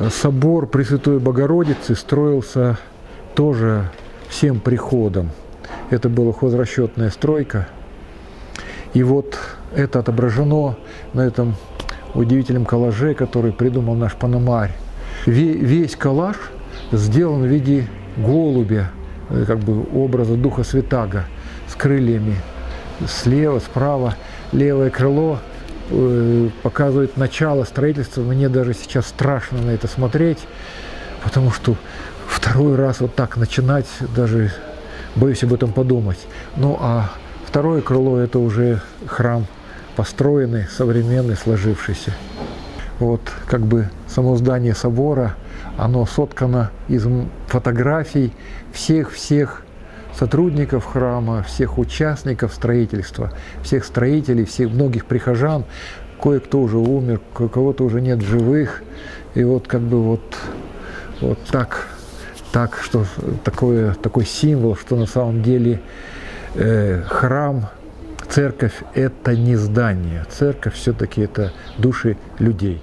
Собор Пресвятой Богородицы строился тоже всем приходом. Это была хозрасчетная стройка. И вот это отображено на этом удивительном коллаже, который придумал наш Пономарь. Весь коллаж сделан в виде голубя, как бы образа Духа Святаго, с крыльями слева, справа. Левое крыло показывает начало строительства. Мне даже сейчас страшно на это смотреть, потому что второй раз вот так начинать, даже боюсь об этом подумать. Ну а второе крыло – это уже храм построенный, современный, сложившийся. Вот как бы само здание собора, оно соткано из фотографий всех сотрудников храма, всех участников строительства, всех строителей, всех многих прихожан. Кое-кто уже умер, кого-то уже нет живых. И вот как бы вот так, что такой символ, что на самом деле храм, церковь – это не здание. Церковь все-таки это души людей.